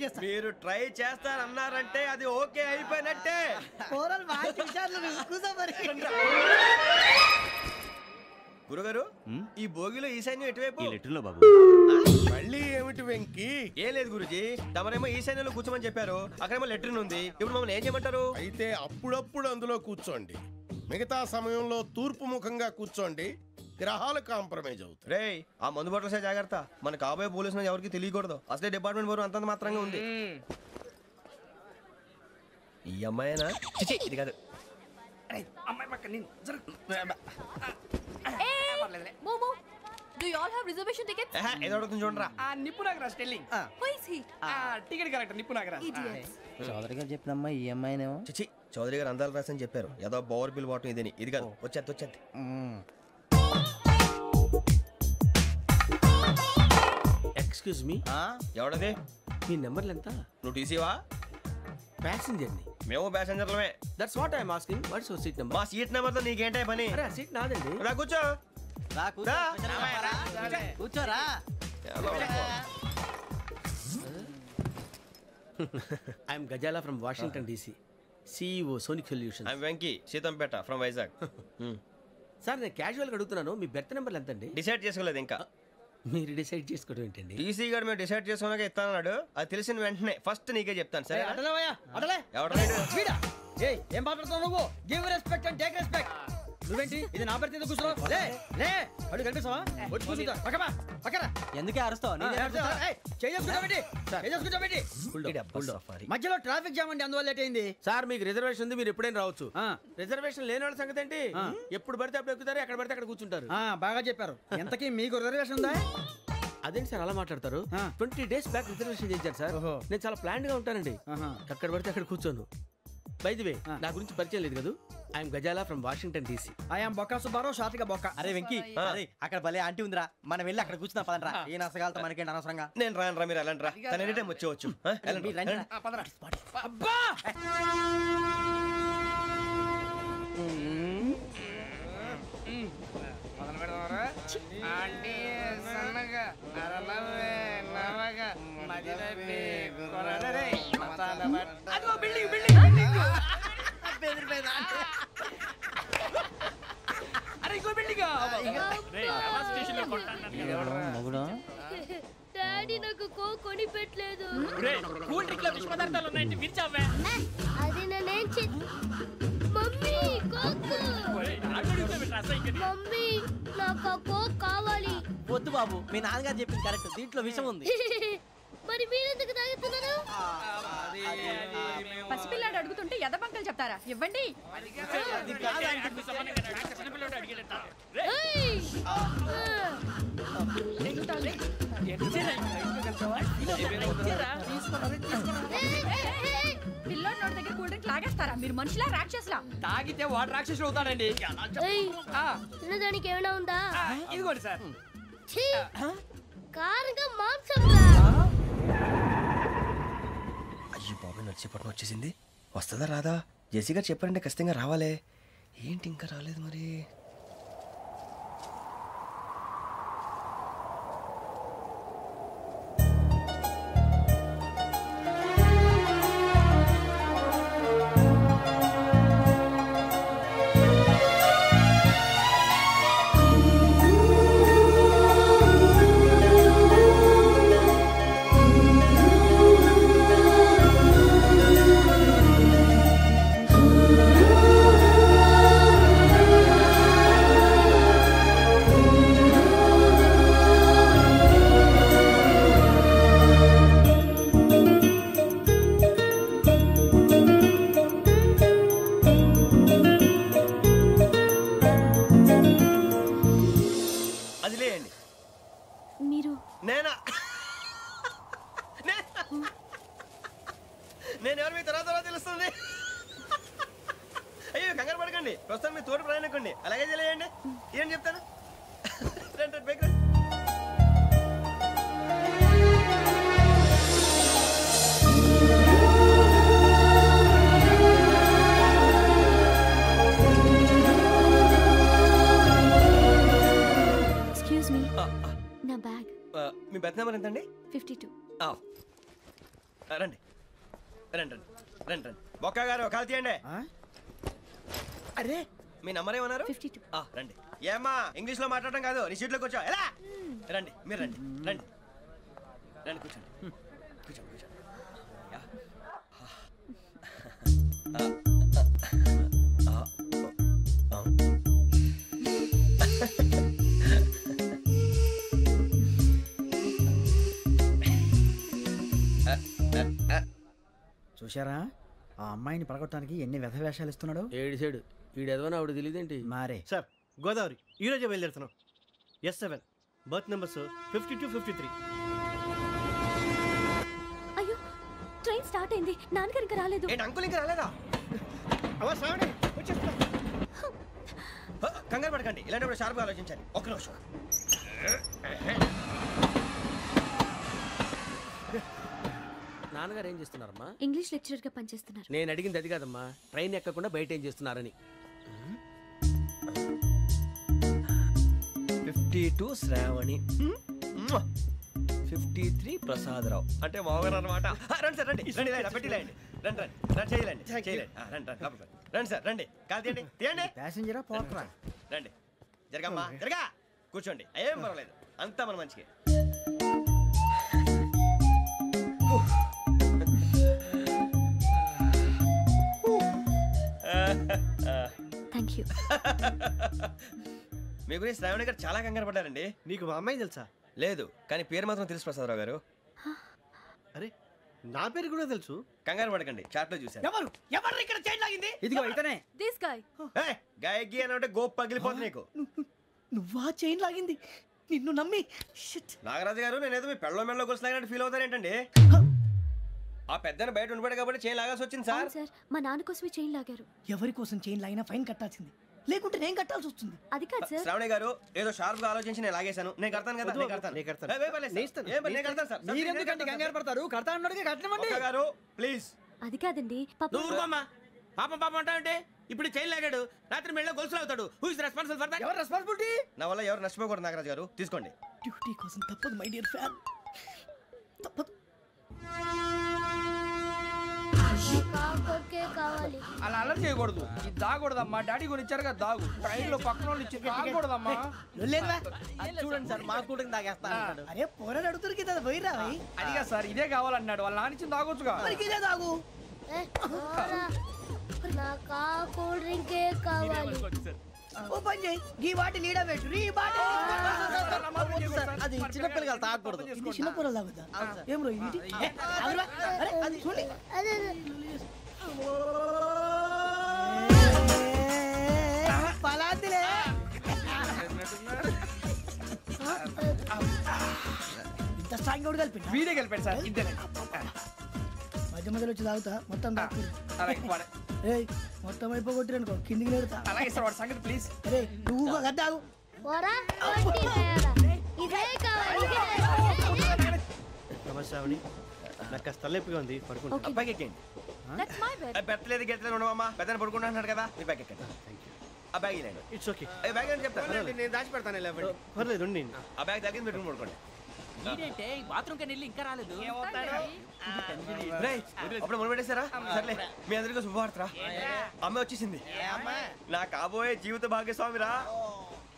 ఎక్కేస్తా. మీరు ట్రై చేస్తారన్నారంటే అది ఓకే అయిపోయినట్టే. గురుగారు ఈ భోగిలో ఈశాన్యం ఎటువైపు? లెటర్లో బాబు. మళ్ళీ ఏమిటి వెంకీ? ఏం లేదు గురుజీ, తమరేమో ఈశాన్యంలో కూర్చోమని చెప్పారు, అక్కడేమో లెటర్ ఉంది. ఇప్పుడు మమ్మల్ని ఏం చేయమంటారు? అయితే అప్పుడప్పుడు అందులో కూర్చోండి, మిగతా సమయంలో తూర్పు ముఖంగా కూర్చోండి. గ్రహాలు కాంప్రమైజ్ అవుతాయి. రే ఆ మందు బాటలసే జాగ్రత్త, మన కాబోయే పోలీసులు ఎవరికి తెలియకూడదు. అసలే డిపార్ట్మెంట్ బోరు అంతంత మాత్రంగా ఉంది. ఈ అమ్మాయినా? చిచి, ఇది కాదు. అమ్మాయి పక్క నేను Momo, do you all have reservation tickets? ఏదో అడుగుతుంది చూడరా. నిప్పు Nagaraj telling. Who is he? Ticket correct నిప్పు నాగరాజ్. Idiots. చౌదరి గారు చెప్పినమ్మా ఈ అమ్మాయినేమో. చిచి, చౌదరి గారు అందాలు రాసని చెప్పారు. ఏదో బోర్ బిల్ వాటం ఇదని. ఇది కాదు, వచ్చేది. Excuse me, ఎవడది? మీ నెంబర్లు ఎంత? నువ్వు టీసీవా? ప్యాసింజర్ ని. మేము ప్యాసెంజర్లమే. That's what I'm asking. What's your seat number? మా సీట్ నెంబర్ తో నీకేంటే పని? అరే ఆ సీట్ నాదండి. రా కూర్చో. కూర్చోరా. I'm Gazala from Washington DC, CEO Sonic Solutions. I'm Venky, Seethampeta from Vizag. Sir నేను క్యాజువల్గా అడుగుతున్నాను, మీ బెర్త్ నెంబర్ ఎంత అండి? డిసైడ్ చేసుకోలేదు ఇంకా. మీరు డిసైడ్ చేసుకోవడం ఏంటండి? టీసీ గారు మేము డిసైడ్ చేసుకున్నాక ఇస్తానన్నాడు. అది తెలిసిన వెంటనే ఫస్ట్ నీకే చెప్తాను. సరే ఎవరు? ఏం మాట్లాడుతావు నువ్వు? Give respect and take respect. నువ్వేంటి ఇది నా పరిస్థితి ఎందుకు కూర్చున్నావు? లే అడుగు కనిపిస్తావా? వచ్చి కూర్చుంటా. పక్కరా. ఎందుకే అరుస్తావు? మధ్యలో ట్రాఫిక్ జామ్ అండి, అందువల్ల లేట్ అయింది. సార్ మీకు రిజర్వేషన్ ఉంది, మీరు ఎప్పుడైనా రావచ్చు. రిజర్వేషన్ లేని వాళ్ళ సంగతి ఏంటి? ఎప్పుడు పడితే అప్పుడు ఎక్కుతారు, ఎక్కడ పడితే అక్కడ కూర్చుంటారు. బాగా చెప్పారు. ఎంతకీ మీకు రిజర్వేషన్ ఉందా? అదేంటి సార్ అలా మాట్లాడతారు? 20 days బ్యాక్ రిజర్వేషన్ చేయించారు సార్. నేను చాలా ప్లాన్డ్ గా ఉంటానండి, అక్కడ పడితే అక్కడ కూర్చోను. బై ది వే, నా గురించి పరిచయం లేదు కదా, I'm Gazala from Washington DC. I'm Bokka Subbarao, షాతిక బొక్క. అరే వెంకీ, అక్కడ భలే ఆంటీ ఉందిరా, మనం వెళ్ళి అక్కడ కూర్చున్నా పదరా. ఏ నసగాలతో మనకేంటి అనవసరంగా. నేను రాను, మీరు ఎలాంటి రా, తన ఎనీ టైం వచ్చేవచ్చు. అబ్బా మొదలు పెడదామరా? ఆంటీ సన్నగా అరలవే నవగా మదిరపి కొరడరే మసాల బట్ట. అదిగో బిల్డింగ్ బిల్డింగ్ బిల్డింగ్. అరే ఇంకో బిల్డింగ్. డాడీ నాకు కోక్ కొని పెట్టలేదు. కూల్ డ్రింక్ లో విష పదార్థాలు ఉన్నాయంటే విరిచావే. అది నేనేం మమ్మీ కోక్. మమ్మీ నాకు ఆ కోక్ కావాలి. వద్దు బాబు, మీ నాన్నగారు చెప్పింది కరెక్ట్, దీంట్లో విషయం ఉంది. మరి మీరెందుకు తాగుతున్నారు? పసిపిల్లాడు అడుగుతుంటే ఎదబంకలు చెప్తారా? ఇవ్వండి. పిల్లోడి నోటి దగ్గర కూల్ డ్రింక్ లాగేస్తారా? మీరు మనుషులా రాక్షసులా? తాగితే వాడు రాక్షసుడు అవుతాడండి. తినడానికి ఏమైనా ఉందా? ఇదిగోండి సార్. కారంగా మాంసం. అయ్యో బాబు, నడిచేపట్నం వచ్చేసింది. వస్తుందా రాదా? జెసి గారు చెప్పారంటే ఖచ్చితంగా రావాలే. ఏంటి ఇంకా రాలేదు మరి? నేను ఎవరు మీ తర్వాత తెలుస్తుంది. అయ్యో కంగారు పడకండి, ప్రస్తుతం మీ తోటి ప్రయాణకండి. అలాగే తెలియండి, ఏం చెప్తాను. ఎక్స్క్యూజ్ మీ, నా బ్యాగ్. మీ బెత్ నెంబర్ ఎంతండి? 52. రండి రండి రండి రండి రండి బొక్క గారు కాల్ తీయండి. అరే మీ నంబర్ ఏమన్నారు? 52. రండి. ఏమ్మా ఇంగ్లీష్ లో మాట్లాడడం కాదు, నీ సీట్లో కూర్చో. ఎలా రండి, మీరు రండి రండి రండి కూర్చోండి కూర్చోండి కూర్చోండి. యా. చూశారా ఆ అమ్మాయిని పడగొట్టడానికి ఎన్ని వ్యధ వేషాలు ఇస్తున్నాడు. ఏడు సైడు వీడు ఎదవని ఆవిడ తెలియదేంటి. మారే సార్ గోదావరి ఈరోజే బయలుదేరుతున్నాం. S7 berth numbers 52, 53. అయ్యో ట్రైన్ స్టార్ట్ అయింది, నాన్నగారు ఇంకా రాలేదు. ఏంటి అంకుల్ ఇంకా రాలేదా? కంగారు పడకండి, ఇలాంటప్పుడు షార్ప్గా ఆలోచించండి. ఒక్క నిమిషం. నాన్నగారు ఏం చేస్తున్నారమ్మా? ఇంగ్లీష్ లెక్చరర్ గా పనిచేస్తున్నారు. నేను అడిగింది అది కాదమ్మా, ట్రైన్ ఎక్కకుండా బయట ఏం చేస్తున్నారని. 52 శ్రావణి, 53 ప్రసాదరావు అంటే మామగారు అనమాట. రండి సార్ రండి రండి రండి పెట్టి రండి రండి రండి రండి చేయలేండి చేయలేండి రండి రండి లోపలికి రండి సార్ రండి కాల్ తీయండి తీయండి ప్యాసింజరా పోట్రా. రండి జరగమ్మా జరగా కూర్చోండి, ఏం పర్వాలేదు, అంతా మన మంచికి. Thank you. మీ గురించి శ్రావణి గారు చాలా కంగారు పడ్డారండి. నీకు మా అమ్మాయి తెలుసా? లేదు, కానీ పేరు మాత్రం తెలుసు ప్రసాదరావు గారు. అరే నా పేరు కూడా తెలుసు. కంగారు పడకండి, చాట్ లో చూశాను. ఎవరు ఎవరు ఇక్కడ చైన్ లాగింది? ఇదిగో ఇతనే. This guy. గాయకి అని అంటే గోప్ పగిలిపోతుంది నీకు. నువ్వా చైన్ లాగింది? నిన్ను నమ్మి నాగరాజు గారు నేనేదో మీ పెళ్ళ మెళ్ళలో గురిసిలాగినట్టు ఫీల్ అవుతారేంటండి? ఆ పెద్దని బయట ఉండిపోయాడు కాబట్టి చైన్ లాగాల్సి వచ్చింది సార్. సార్ మా నాన్న కోసమే చైన్ లాగారు. ఎవరి కోసం చైన్ లాగినా ఫైన్ కట్టాల్సింది, లేకుంటే నేను కట్టాల్సి వస్తుంది. అది కాదు సార్. శ్రావణి గారు ఏదో షార్ప్ గా ఆలోచించి నేను లాగేశాను. నేను కడతాను కదా, నేను కడతాను. నేను కడతాను. ఏ, పర్లేదు సార్. ఏ, నేను కడతాను సార్. మీరెందుకంటే కంగారు పడతారు? కడతా అన్నాడుగా కట్టమండి. ఒక్క గారు ప్లీజ్. అది కాదండి పాప. నువ్వు ఊరుకోమ్మా. పాపం పాపం అంటావంటే ఇప్పుడు చైన్ లాగాడు, రాత్రి మెళ్ళ గొలుసులు అవుతాడు. Who is responsible for that? ఎవరు రెస్పాన్సిబిలిటీ? నా వల్ల ఎవరు నష్టపోకూడదు నాగరాజు గారు, తీసుకోండి. డ్యూటీ కోసం తప్పదు మై డియర్ ఫ్యాన్, తప్పదు. కాకొక్కే కావాలి. అలా అలర్ట్ చేయకూడదు, ఇది దాగకూడదమ్మా. డాడీ కొని ఇచ్చారు కదా దాగు, ట్రైన్ లో పక్కన వాళ్ళు ఇచ్చి దాగకూడదమ్మా. చూడండి సార్, మా కూడా తాగేస్తాను. అరే పోరాడు అడుగుతారు కదా పోయిరా. అదిగా సార్ ఇదే కావాలన్నాడు, వాళ్ళ నానిచ్చింది తాగొచ్చుగా. ఇదే తాగు. పోరా. నాకు ఆ కూల్ డ్రింకే కావాలి. ఓ పని చేయి, ఈ బాటి లీడ పెట్టు. ఈ బాటి అది చిన్నపిల్లలు తాగకూడదు. చిన్నపూరలు తాగుతా. ఏం రో ఇది? అరే అది చూడండి. అదే పలాతిలే. ఇంత స్ట్రాంగ్ కూడా కలిపి వీడే కలిపాడు సార్. ఇంతేనే మధ్య మధ్యలో వచ్చి తాగుతా, మొత్తం తాగు. మొత్తం అయిపోగొట్టిరనుకో కిందికి నేడుతా. అలాగే సార్ వాడి సంగతి ప్లీజ్. అరే నువ్వు కదా తాగు. పోరా. కొట్టి తయారా. ఇదే కావాలి. నమస్తే శ్రావణి, నాకు కాస్త తలెప్పిగా ఉంది, పడుకుంటా. అబ్బాయికి ఎక్కండి. That's my bed. పెట్టలేదు గెట్టలేదు ఉండవమ్మా, పెద్దని పడుకుంటున్నాడు కదా, మీ బ్యాగ్ ఎక్కండి. ఆ బ్యాగ్ ఇలాండి. It's okay. బ్యాగ్ అని చెప్తాను, నేను దాచి పెడతాను. పర్లేదు ఉండి. ఆ బ్యాగ్ తగ్గింది పెట్టుకుని పడుకోండి. బాత్రూమ్ కి వెళ్ళి ఇంకా రాలేదు. రేయ్, అప్పుడు మొదలు పెట్టేశారా? సర్లే, మీ అందరికీ శుభవార్తరా, అమ్మ వచ్చేసింది. నా కాబోయే జీవిత భాగ్యస్వామిరా.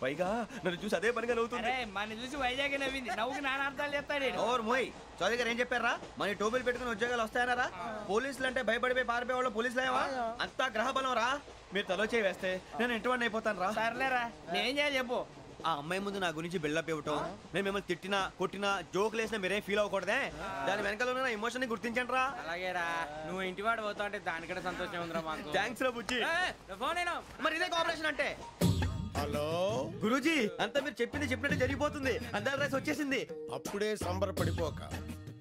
పైగా నన్ను చూసి అదే పనిగా నవ్వుతుంది. మన చూసి వైజాగ్ నవ్వింది, నవ్వుకి నాన్న అర్థాలు చెప్తాడు. ఓర్ మోయ్, చౌదరి గారు ఏం చెప్పారా? మన టోబీలు పెట్టుకుని ఉద్యోగాలు వస్తాయన్నారా? పోలీసులు అంటే భయపడిపోయి పారిపోయే వాళ్ళు పోలీసులేవా? అంతా గ్రహ బలం రా. మీరు తలో చేయి వేస్తే నేను ఇంటివాడిని అయిపోతాను రా. సర్లేరా, నేనేం చేయాలి చెప్పు. ఆ అమ్మాయి ముందు నా గురించి బిల్డప్ ఇవ్వటం, నేను మిమ్మల్ని తిట్టినా కొట్టినా జోకులు వేసినా మీరేం ఫీల్ అవ్వకూడదే. దాని వెనకాల ఉన్న ఎమోషన్ ని గుర్తించండి రా. అలాగేరా, నువ్వు ఇంటివాడు పోతా అంటే దానికంటే సంతోషం ఉందిరా మాకు. థ్యాంక్స్ రా బుజ్జి. ఫోన్ అయినా మరి ఇదే కోఆపరేషన్ అంటే. హలో గురూజీ, అంతా మీరు చెప్పింది చెప్పినట్టు జరిగిపోతుంది. అందరి రైస్ వచ్చేసింది. అప్పుడే సంబరపడిపోక,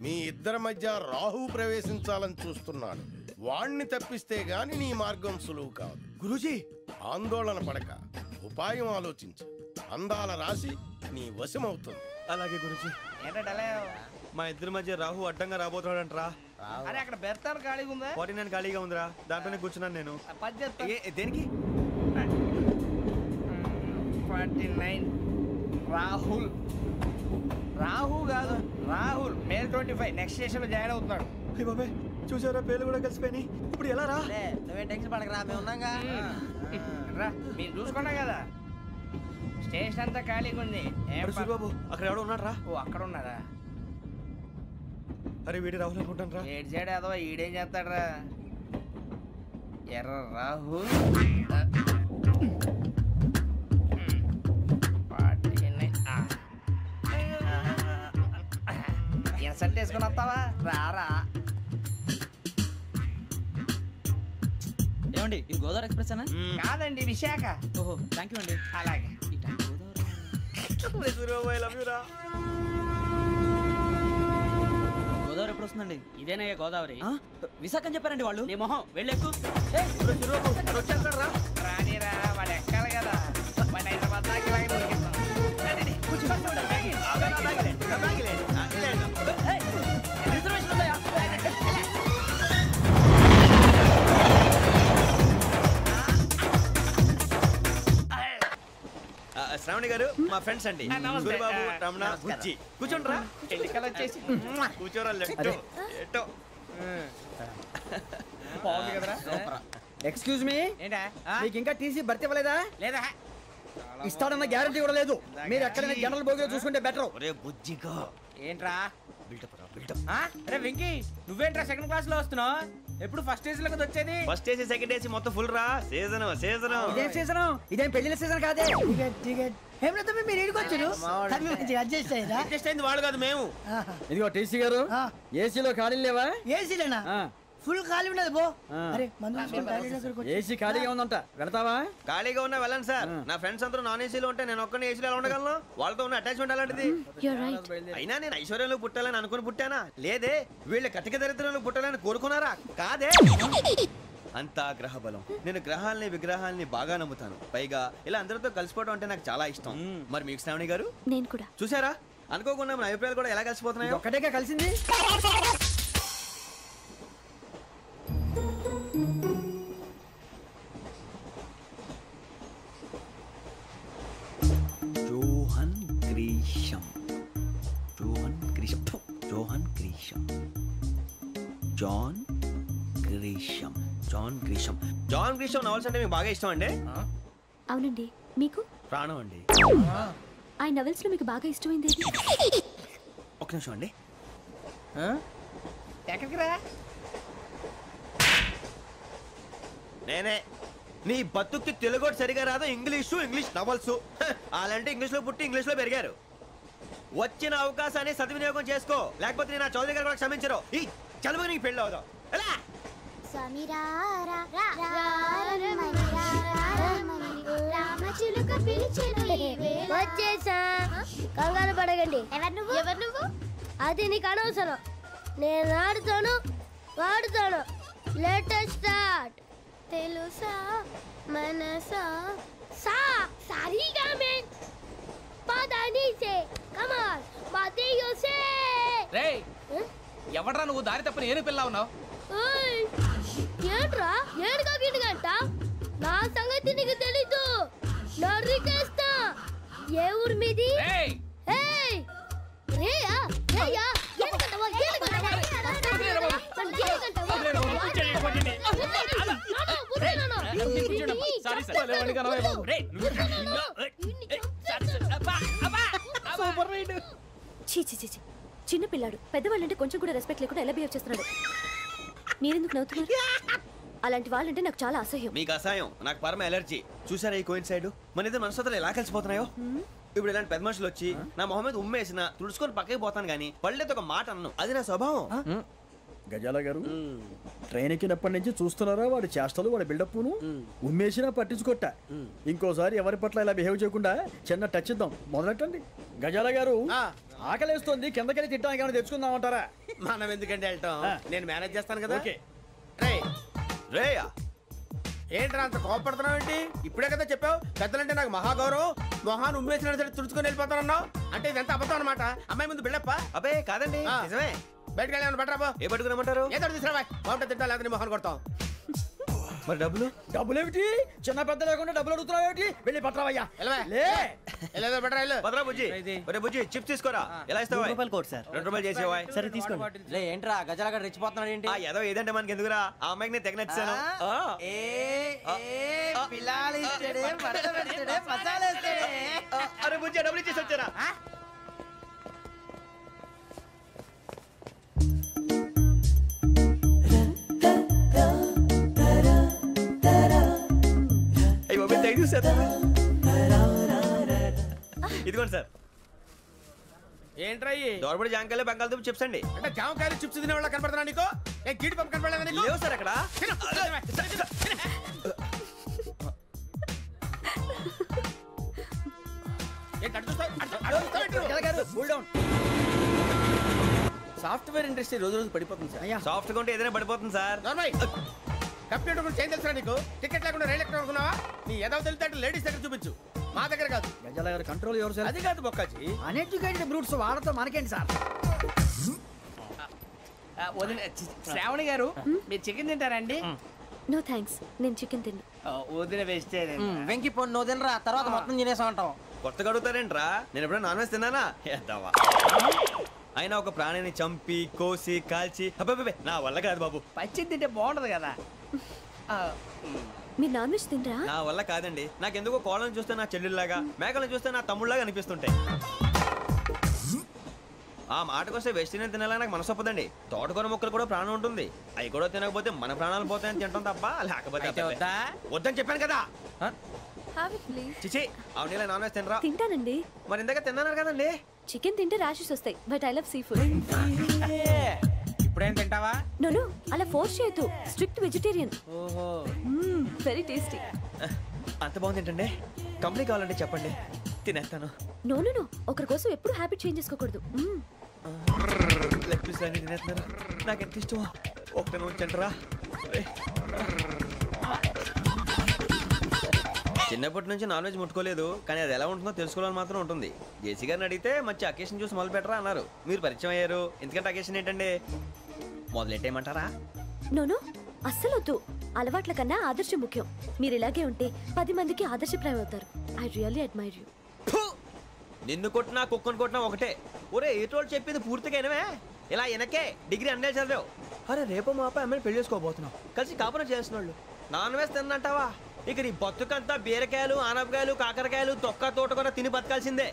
మీ ఇద్దరి మధ్య రాహు ప్రవేశించాలని చూస్తున్నాడు. వాణ్ణి తప్పిస్తే గాని నీ మార్గం సులువు కాదు. గురూజీ, ఆందోళన పడక, ఉపాయం ఆలోచించు. అందాల రాశి నీ వశమవుతుంది. అలాగే గురూజీ. ఏంటంటే మా ఇద్దరి మధ్య రాహు అడ్డంగా రాబోతున్నాడంటరా. అరే అక్కడ బెర్తాను ఖాళీగా ఉందా? 49 ఖాళీగా ఉందిరా, దాంట్లోనే కూర్చున్నాను నేను. దేనికి? 49 రాహుల్. రాహు కాదు, రాహుల్ మే 25 నెక్స్ట్ స్టేషన్ లో జాయిన్ అవుతున్నాడు. బాబాయ్ చూసారా పేర్లు కూడా కలిసిపోయినాయి. ఇప్పుడు ఎలా రా? నువ్వేం టెన్షన్ పడకరా, మేము ఉన్నాగా. రా మీరు చూసుకున్నా కదా స్టేషన్ అంతా ఖాళీగా ఉంది. బాబు అక్కడ ఎవడో ఉన్నాడు రా. ఓ అక్కడ ఉన్నారా? అరే వీడి రాహుల్ అనుకుంటాను రా. ఏడు చేయడం అదో ఈడేం చేస్తాడరా? ఎర్ర రాహుల్ ఇన్సల్ట్ వేసుకుని వస్తావా? రారా. ఏమండి ఇది గోదావరి ఎక్స్ప్రెస్ అనా? కాదండి విశాఖ. ఓహో థ్యాంక్ యూ అండి. అలాగే గోదావరి ఎప్పుడు వస్తుందండి? ఇదేనయ్య గోదావరి. విశాఖ అని చెప్పారండి వాళ్ళు. నీ మొహం వెళ్ళెక్కు. రానిరా వాడు ఎక్కాలి కదా. వాడు హైదరాబాద్ దాకా ఇలాగే దొరికిస్తాం. శ్రావణి గారు మా ఫ్రెండ్స్ అండి. సూరిబాబు, రమణ, బుజ్జి. కూర్చోండి రా. ఎన్నికలు వచ్చేసి కూర్చోరా. బాగుంది కదరా. ఎక్స్క్యూజ్ మీ, ఏంటా? మీకు ఇంకా టీసీ భర్తీ ఇవ్వలేదా? లేదా ఇస్తాడన్న గ్యారంటీ కూడా లేదు. మీరు ఎక్కడైనా జనరల్ బోగిలో చూసుకుంటే బెటర్. ఒరే బుజ్జిగా ఏంట్రా? బిల్డప్ రా బిల్డప్. అరే వెంకీ నువ్వేంట్రా సెకండ్ క్లాస్ లో వస్తున్నావు? ఎప్పుడు ఫస్ట్ ఏజ్ లో కదా వచ్చేది? ఫస్ట్ ఏసీ సెకండ్ ఏసీ మొత్తం ఫుల్ రా. సీజన్ ఇదేం సీజన్? ఇదేం పెళ్లిన సీజన్ కాదే. టికెట్ ఏం లేదు మీరు ఇడికొచ్చారు అడ్జస్ట్ అయ్యారా? అడ్జస్ట్ అయింది వాడు కాదు మేము. ఇదిగో టీసీ గారు, ఏసీలో ఖాళీ లేవా? ఏసీలేనా? ఫుల్ ఖాళీ ఉన్నది బో. అరే ఏసీ ఖాళీగా ఉందంట, వెళ్తావా? ఖాళీగా ఉన్నా వెళ్ళండి సార్. నా ఫ్రెండ్స్ అందరూ నాన్ ఏసీలో ఉంటే నేను ఒక్కనే ఏసీలో ఎలా ఉండగలను? వాళ్ళతో ఉన్న అటాచ్మెంట్ అలాంటిది. అయినా నేను ఐశ్వర్యంలో పుట్టాలని అనుకుని పుట్టానా? లేదే. వీళ్ళ కటిక దరిద్రంలో పుట్టాలని కోరుకున్నారా? కాదే. అంతా గ్రహ బలం. నేను గ్రహాలని విగ్రహాలని బాగా నమ్ముతాను. పైగా ఇలా అందరితో కలిసిపోవడం అంటే నాకు చాలా ఇష్టం. మరి మీకు శ్రావణి గారు? నేను కూడా. చూసారా అనుకోకుండా మన అభిప్రాయాలు కూడా ఎలా కలిసిపోతున్నాయి. ఒక్కటేగా కలిసింది. John Grisham. John Grisham. John Grisham. John Grisham. John Grisham. John Grisham novels అంటే మీకు బాగా ఇష్టం అండి? అవునండి. మీకు? ప్రాణం అండి. ఆ నవల్స్ లో మీకు బాగా ఇష్టమైంది? ఒక నిమిషం అండి. ఎక్కడికి రా? నేనే. నీ బతుక్కి తెలుగు సరిగా రాదు. English novels. అలాంటి ఇంగ్లీష్ లో పుట్టి ఇంగ్లీష్ లో పెరిగారు. వచ్చిన అవకాశాన్ని సద్వినియోగం చేసుకో, లేకపోతే నేను చౌదరి గారు కూడా క్షమించరు. ఈ చదువు నీకు పెళ్ళి అవుదాం. వచ్చేసా, కంగారు పడకండి. ఎవరు నువ్వు? అది నీకు అనవసరం. నేను ఆడుతాను, వాడుతాను. Latest start. తెలుసా మనసా సా సారీగా మెన్ పదని సే కమాన్ మాదేయో సే. రేయ్ ఎవడ్రా నువ్వు? దారి తప్పని ఏను పిల్ల ఉన్నావు? ఓయ్ ఏంట్రా ఏడుగా గిడుగంట? నా సంగతి నీకు తెలీదు. నరికేస్తా. ఏ ఊరు మీది? రేయ్ ఏయ్ రేయా రేయా ఏడుగంటవా ఏడుగంటవా చిన్న పిల్లాడు పెద్దవాళ్ళంటే కొంచెం కూడా రెస్పెక్ట్ లేకుండా ఎలా బిహేవ్ చేస్తున్నాడు. మీరెందుకు నవ్వుతున్నారు? అలాంటి వాళ్ళంటే నాకు చాలా అసహ్యం. మీకు అసహ్యం, నాకు పరమ ఎలర్జీ. చూసారా ఈ కోయిన్సైడ్? మన ఇద్దరు మనసులో ఎలా కలిసిపోతున్నాయో. ఇప్పుడు ఇలాంటి పెద్ద మనుషులు వచ్చి నా మొహం మీద ఉమ్మేసిన తుడుచుకొని పక్కకి పోతాను కానీ పళ్ళేతో ఒక మాట అన్ను. అది నా స్వభావం. గజాల గారు, ట్రైన్ ఎక్కినప్పటి నుంచి చూస్తున్నారా వాడి చేష్టలు, వాడి బిల్డప్ను? ఉమ్మేసినా పట్టించుకోట. ఇంకోసారి ఎవరి పట్ల ఇలా బిహేవ్ చేయకుండా చిన్న టచ్ ఇద్దాం. మొదలెట్టండి. గజాల గారు, ఆకలేస్తుంది, కిందకెళ్ళి తిట్టడానికి ఏమైనా తెచ్చుకుందామంటారా? మనం ఎందుకంటే వెళ్తాం, నేను మేనేజ్ చేస్తాను కదా. ఓకే. రేయా ఏంట్రా అంత కోపడుతున్నావు ఏంటి? ఇప్పుడే కదా చెప్పావు పెద్దలంటే నాకు మహాగౌరవం. మొహాన్ని ఉమ్మేసిన సరే తుడుచుకొని వెళ్ళిపోతానన్నావు. అంటే ఇదంతా అబద్ధం అనమాట. అమ్మాయి ముందు బిల్డప్ప? అబ్బే కాదండి, నిజమే. బయటకు వెళ్ళి బట్రాబో ఏ పట్టుకురమ్మంటారు? ఏదో తీసుకురా బాగుంటుంది తింటా, లేదా మొహాన్ని కొడతాం. మరి డబ్బులు? డబ్బులు ఏమిటి? చిన్న పెద్ద లేకుండా డబ్బులు అడుగుతున్నావు ఏమిటి? వెళ్ళి పట్టరావయ్యా. పదరా బుజ్జి. ఒరే బుజ్జి చిప్స్ తీసుకోరా. ఎలా ఇస్తావా? Court sir. 2 రూపాయలు చేసేవా? సరే తీసుకోండి. లే ఏంట్రా గజాలగా రెచ్చిపోతున్నాడు ఏంటి? ఏదో ఏదంటే మనకి ఎందుకురా, ఆ అమ్మాయికి నేను తెగ నచ్చాను. అరే బుజ్జి డబ్బులు ఇచ్చేసి వచ్చారా? ఇదిగోండి సార్. ఏంట్రా దోరబడి జాంకాయలు బంగాళదుంప చిప్స్ అండి. అంటే జామకాయలు చిప్స్ తినే వాళ్ళ కనపడుతున్నా నీకు? ఏ జీడి పంపు కనపడలేదా నీకు? లేవు సార్ అక్కడ. సాఫ్ట్వేర్ ఇండస్ట్రీ రోజు రోజు పడిపోతుంది సార్. సాఫ్ట్ గా ఉంటే ఏదైనా పడిపోతుంది సార్. కంప్యూటర్ గురించి ఏం తెలుసా నీకు? టికెట్ లేకుండా రైలు ఎక్కడ అనుకున్నావా? నీ ఏదో తెలితే లేడీస్ దగ్గర చూపించు, మా దగ్గర కాదు. గజాల గారు కంట్రోల్ ఎవరు సార్? అది కాదు బొక్కాజీ. అన్ఎడ్యుకేటెడ్ బ్రూట్స్ వాడతో మనకేంటి సార్? శ్రావణి గారు మీరు చికెన్ తింటారండి? నో థ్యాంక్స్, నేను చికెన్ తిన్నా. వదిన వేస్తే వెంకి పొన్ను నువ్వు తినరా, తర్వాత మొత్తం తినేసా ఉంటాం. కొత్తగా అడుగుతారేంట్రా? నేను ఎప్పుడైనా నాన్ వెజ్ తిన్నానా? ఎద్దావా. అయినా ఒక ప్రాణిని చంపి కోసి కాల్చి అబ్బే నా వల్ల కాదు బాబు. పచ్చి తింటే బాగుంటది కదా. మీరు నాన్ వెజ్ తినరా? నా వల్ల కాదండి. నాకెందుకో కోళ్ళని చూస్తే నా చెల్లెళ్ళలాగా, మేకలను చూస్తే నా తమ్ముళ్ళలాగా అనిపిస్తుంటాయి. ఆ మాటకొస్తే వెస్టిరియన్ తినాలని నాకు మనసు ఒప్పదండి. తోటకూర మొక్కలు కూడా ప్రాణం ఉంటుంది. అవి కూడా తినకపోతే మన ప్రాణాలు పోతాయని తింటాం తప్ప లేకపోతే వద్దని చెప్పాను కదా. చిచి అవునీ నాన్ వెజ్ తినరా? తింటానండి. మరి ఇందాక తిన్నాను కదండి. చికెన్ తింటే ర్యాషెస్ వస్తాయి, but I love sea food. ఇప్పుడేం తింటావా? నో అలా ఫోర్స్ చేయొద్దు. Strict vegetarian. ఓహో, వెరీ టేస్టీ. అంత బాగుంది ఏంటండి? కంప్లీట్ కావాలంటే చెప్పండి, తినేస్తాను. నో ఒకరి కోసం ఎప్పుడు హ్యాబిట్ చేంజ్ చేసుకోకూడదు. లెగ్ పీస్ అన్ని తినేస్తున్నారు. నాకు ఎంత ఇష్టం. ఒకటే ఉంచండిరా. చిన్నప్పటి నుంచి నాన్ వెజ్ ముట్టుకోలేదు, కానీ అది ఎలా ఉంటుందో తెలుసుకోవాలని మాత్రం ఉంటుంది. జేసీ గారిని అడిగితే మంచి అకేషన్ చూసి మొదలు పెట్టరా అన్నారు. మీరు పరిచయం అయ్యారు. ఎందుకంటే అకేషన్ ఏంటండి? మొదలెట్టేయమంటారా? నో అస్సలు వద్దు. అలవాట్ల కన్నా ఆదర్శం ముఖ్యం. మీరు ఇలాగే ఉంటే 10 మందికి ఆదర్శప్రాయం అవుతారు. I really admire you. నిన్ను కొట్టినా కుక్కను కొట్టినా ఒకటే. ఒరే ఏటోళ్ళు చెప్పింది పూర్తిగా వినవే. ఇలా వెనకే డిగ్రీ అన్నే చదివావు. అరే రేపు మా అబ్బాయి అమ్మాయిని పెళ్లి చేసుకోబోతున్నావు. కలిసి కాపురం చేసిన వాళ్ళు నాన్ వెజ్ తిన్నంటావా? ఇక నీ బతుకంతా బీరకాయలు ఆనపకాయలు కాకరకాయలు తొక్క తోట కూడా తిని బతకాల్సిందే.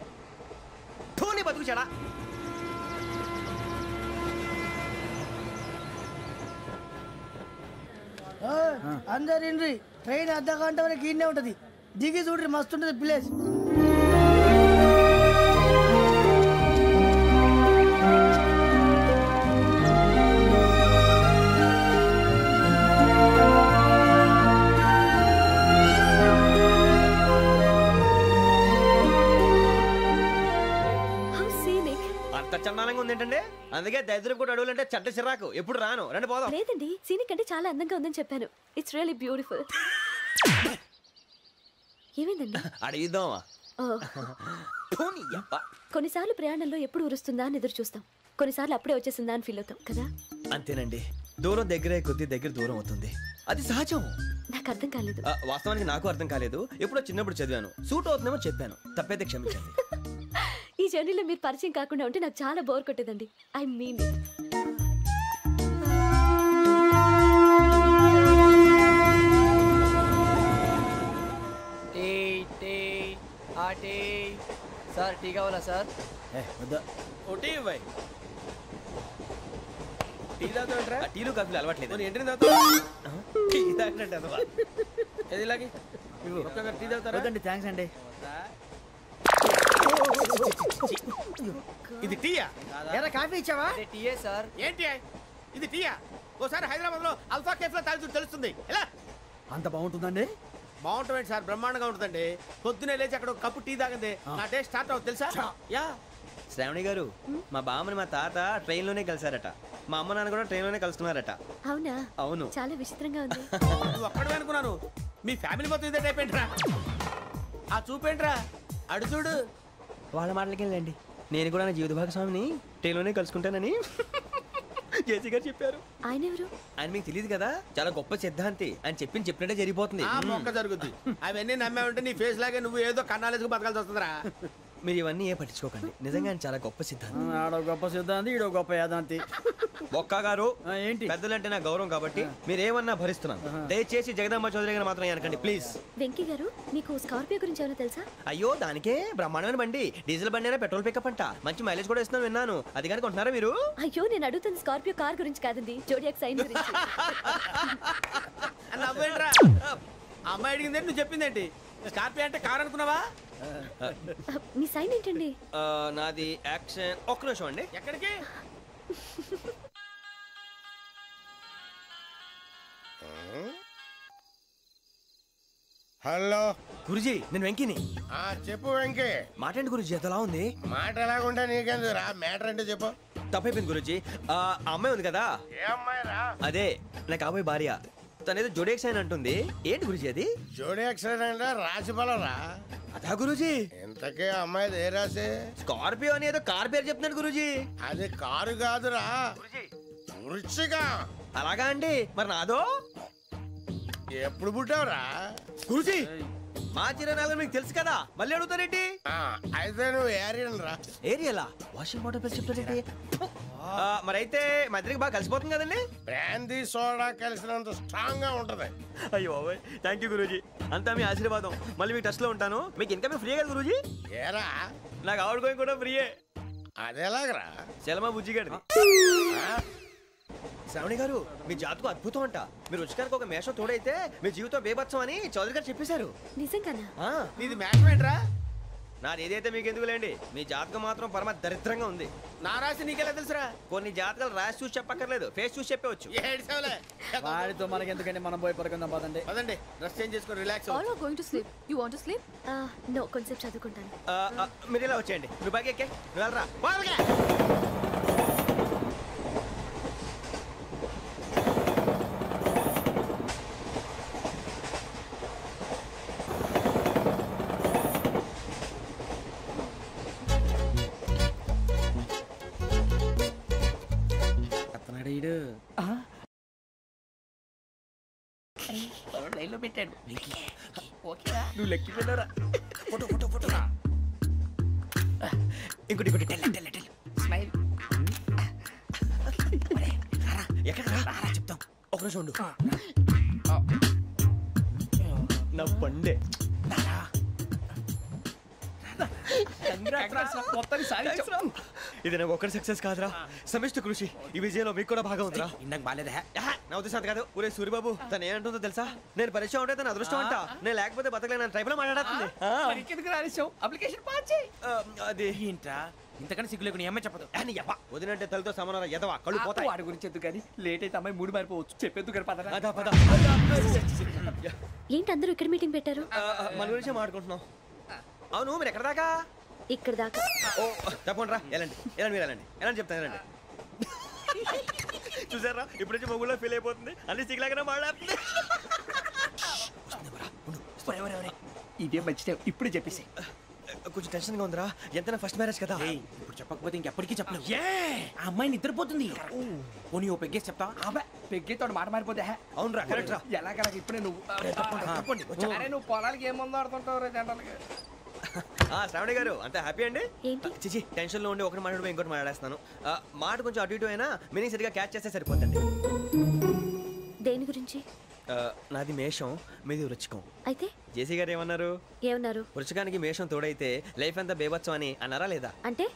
నీ బతుకు చెడా. అందరు ఇండ్రి, ట్రైన్ అర్ధ గంట వరకు ఇన్నే ఉంటది. దిగి చూడ్రి, మస్తు ఉంటది ప్లేస్. చందానంగా ఉంది ఏంటంటే? అందుకే దరిద్రం కూడా అడవులంటే చెడ్డ చిరాకు. ఎప్పుడు రాను. రండి పోదాం. లేదండి, సీనిక్ అంటే చాలా అందంగా ఉందని చెప్పాను. It's really beautiful. ఏమైందండి? అడిగిద్దామా? కొన్నిసార్లు ప్రయాణంలో ఎప్పుడు ఉరుస్తుందా అని ఎదురు చూస్తాం, కొన్నిసార్లు అప్పుడే వచ్చేసిందా అని ఫీల్ అవుతాం కదా. అంతేనండి. దూరం దగ్గరే కొద్ది దగ్గర దూరం అవుతుంది. అది సహజం. నాకు అర్థం కాలేదు. వాస్తవానికి నాకు అర్థం కాలేదు. ఎప్పుడో చిన్నప్పుడు చదివాను. సూట్ అవుతుందేమో చెప్పాను. తప్పైతే క్షమించండి. ఈ జర్నీలో మీరు పరిచయం కాకుండా ఉంటే నాకు చాలా బోర్ కొట్టేదండి. ఐ మీన్ సార్ టీ కావాలా సార్? టీలు కాఫీలు అలవాట్లేదు. ఏంటి తాగుతావు? థ్యాంక్స్ అండి. ఇది టీయా? ఎరా కాఫీ ఇచ్చావా? టీయే సార్. ఏంటి ఇది టీయా? ఓసారి హైదరాబాద్ లో అల్ఫా కేఫ్ లో తాగుతూ తెలుస్తుంది. ఎలా అంత బాగుంటుందండి? బాగుంటుంది సార్, బ్రహ్మాండంగా ఉంటుందండి. పొద్దునే లేచి అక్కడ ఒక కప్పు టీ తాగింది నా డే స్టార్ట్ అవుతుంది తెలుసా? యా. శ్రావణి గారు, మా బామ్మని మా తాత ట్రైన్ లోనే కలిసారట. మా అమ్మ నాన్న కూడా ట్రైన్ లోనే కలుసుకున్నారట. అవునా? అవును. చాలా విచిత్రంగా ఉంది. నువ్వు ఒక్కడే అనుకున్నాను, మీ ఫ్యామిలీ మొత్తం ఇదే టైప్ ఏంట్రా? ఆ చూపేంట్రా, అడు చూడు. వాళ్ళ మాటలకి వెళ్ళండి. నేను కూడా నా జీవిత భాగస్వామిని ట్రైన్ లోనే కలుసుకుంటానని జేసీ గారు చెప్పారు. ఆయన ఎవరు? ఆయన మీకు తెలియదు కదా, చాలా గొప్ప సిద్ధాంతి. ఆయన చెప్పినట్టే జరిగిపోతుంది. మొక్క జరుగుద్ది. అవన్నీ నమ్మే ఉంటే నీ ఫేస్ లాగే నువ్వు ఏదో కన్నాలేసుకు బతకాల్సి వస్తుందిరా. మీరు ఇవన్నీ ఏ పట్టించుకోకండి, నిజంగా ఆయన చాలా గొప్ప సిద్ధాంతి. ఆడో గొప్ప సిద్ధాంతి, ఈడో గొప్ప యాదాంతి. ఒక్క గారు ఏంటి పెద్దలంటే నా గౌరవం కాబట్టి మీరు ఏమన్నా భరిస్తున్నాను. దయచేసి జగదాంబ చౌదరి గారు మాత్రం అనకండి ప్లీజ్. వెంకీ గారు మీకు స్కార్పియో గురించి ఏమైనా తెలుసా? అయ్యో దానికే బ్రహ్మాండమైన బండి, డీజిల్ బండి అయినా పెట్రోల్ పికప్ అంట, మంచి మైలేజ్ కూడా ఇస్తున్నాను విన్నాను. అది కానీ కొంటున్నారా మీరు? అయ్యో నేను అడుగుతుంది స్కార్పియో కార్ గురించి కాదండి, జోడియాక్ సైన్ గురించి. అమ్మాయి అడిగింది నువ్వు చెప్పిందేంటి? స్కార్పియో అంటే కార్ అనుకున్నావా? మీ సైన్ ఏంటండి? నాది యాక్షన్. ఒక్క నిమిషం అండి. ఎక్కడికి? హలో గురుజీ, నేను వెంకిని. చెప్పు వెంకీ. మాట ఏంటి గురుజీ ఎంతలా ఉంది? మాట ఎలాగుంటా నీకెందుకు రా, మ్యాటర్ అంటే చెప్పు. తప్పైపోయింది గురుజీ. ఆ అమ్మాయి ఉంది కదా, ఏ అమ్మాయి రా? అదే నా కాబోయే భార్య. తనేదో జోడేక్స్ అని అంటుంది. ఏంటి గురుజీ అది? జోడి యాక్సిడెంట్ రాసి బలరా? అదా గురుజీ. ఇంతకే అమ్మాయి ఏ రాసి? స్కార్పియో అని ఏదో కార్ పేరు చెప్తున్నాడు గురుజీ. అది కారు కాదురా, వృచ్చిక. అలాగా అండి, మరి నాదో? ఎప్పుడు పుట్టావురా? గురుజీ మా చిరనాలు మీకు తెలుసు కదా, మళ్ళీ అడుగుతారేంటి? అయితే నువ్వు ఏరియన్ రా. ఏరియాలా? వాషింగ్ వాటర్ పేరు చెప్తారేంటి? మరైతే మా ఇద్దరికి బాగా కలిసిపోతుంది కదండి. బ్రాందీ సోడా కలిసినంత స్ట్రాంగ్ గా ఉంటది. అయ్యో థ్యాంక్ యూ గురూజీ, అంతా మీ ఆశీర్వాదం. మళ్ళీ మీకు టచ్ లో ఉంటాను. మీకు ఇన్కమ్ ఫ్రీ కదా గురూజీ? ఏరా నాకు ఆవిడ గోయింగ్ కూడా ఫ్రీయే. అదేలాగరా? చలమా బుజ్జి గారిది. శ్రావణి గారు మీ జాతకు అద్భుతం అంట. మీరు రుచికారికి ఒక మేషం తోడైతే మీ జీవితం బేబత్సం అని చౌదరి గారు చెప్పేశారు. నిజంగానా? నీది మేషం ఏంట్రా? నాది ఏదైతే మీకు ఎందుకు లేండి, మీ జాతకం మాత్రం పరమ దరిద్రంగా ఉంది. నా రాసి నీకెలా తెలుసురా? కొన్ని జాతకాలు రాసి చూసి చెప్పక్కర్లేదు, ఫేస్ చూసి చెప్పవచ్చు. వాడితో మనకి ఎందుకంటే మనం పోయి పడుకుందాం పదండి. పదండి, డ్రెస్ చేంజ్ చేసుకొని relax. All are going to sleep. You want to sleep? No, కొంచెం చదువుకుంటాను. మీరు ఇలా వచ్చేయండి. నువ్వు బాగా ఎక్కే, నువ్వు వెళ్ళరా. లైన్లో పెట్టాడు. నువ్వు లెక్కి వెళ్ళరా. Photo photo photo. ఇంకోటి ఇంకోటి స్మైల్. ఎక్కడ రా చెప్తాం. ఒక నిమిషం ఉండు. నా పండే ఇది నాకు ఒక్కరి సక్సెస్ కాదురా, సమిష్టి కృషి. ఈ విజయంలో మీకు కూడా భాగం ఉందిరా. ఇందాక బాగాలేదా? నా ఉద్దేశం కాదు. ఊరే సూర్యబాబు తను ఏమంటుందో తెలుసా? నేను పరిచయం ఉంటే తన అదృష్టం అంట. నేను లేకపోతే బతకలేను ట్రైబ్ లో మాట్లాడుతుంది. అప్లికేషన్ పాస్ చేయి. అది ఏంట్రా ఇంతకన్నా సిగ్గు లేకుండా ఏమై చెప్పదు. వదినంటే తలతో సమానం ఎదవా, కళ్ళు పోతాయి. వాడి గురించి ఎందుకు కానీ లేట్ అయితే అమ్మాయి మూడు మారిపోవచ్చు. చెప్పేందుకు గారు పద. ఏంటి అందరూ ఇక్కడ మీటింగ్ పెట్టారు? మన గురించే మాట్లాడుకుంటున్నాం. అవును మీరు ఎక్కడ దాకా? ఇక్కడ దాకా. ఓ తప్పకుండా రా, వెళ్ళండి వెళ్ళండి, మీరు వెళ్ళండి వెళ్ళండి చెప్తాను, వెళ్ళండి. చూసారా ఇప్పుడు నుంచి మొగుల్లో ఫీల్ అయిపోతుంది, అన్ని సిగ్లాగానే మాట్లాడుతుంది. ఇదే మంచి టైం, ఇప్పుడు చెప్పేసి. కొంచెం టెన్షన్ గా ఉందిరా, ఎంతైనా ఫస్ట్ మ్యారేజ్ కదా. ఇప్పుడు చెప్పకపోతే ఇంకెప్పటికీ చెప్పలేదు. ఆ అమ్మాయి నిద్రపోతుంది. పోనీ ఓ పెగ్గేసి చెప్తా. పెగ్గేతో మాట మారిపోతే. అవునురా, కరెక్ట్ రా. ఎలాగలాగ ఇప్పుడే నువ్వు అరే నువ్వు పొలాలకి ఏముందో ఆడుతుంటావు రే జనరల్గా. శ్రావణి గారు అంత హ్యాపీ అండి? చిచి టెన్షన్ లో ఉండి ఒకటి మాట్లాడి ఇంకోటి మాట్లాడేస్తాను. మాట కొంచెం అటు ఇటు అయినా మీనింగ్ సరిగా క్యాచ్ చేస్తే సరిపోతుంది. దేని గురించి? నాది మేషం, మీది వృచ్చికం. అయితే జేసీ గారు ఏమన్నారు? వృచ్చికానికి మేషం తోడైతే లైఫ్ అంతా బేబత్సం అని అన్నారా లేదా? అంటే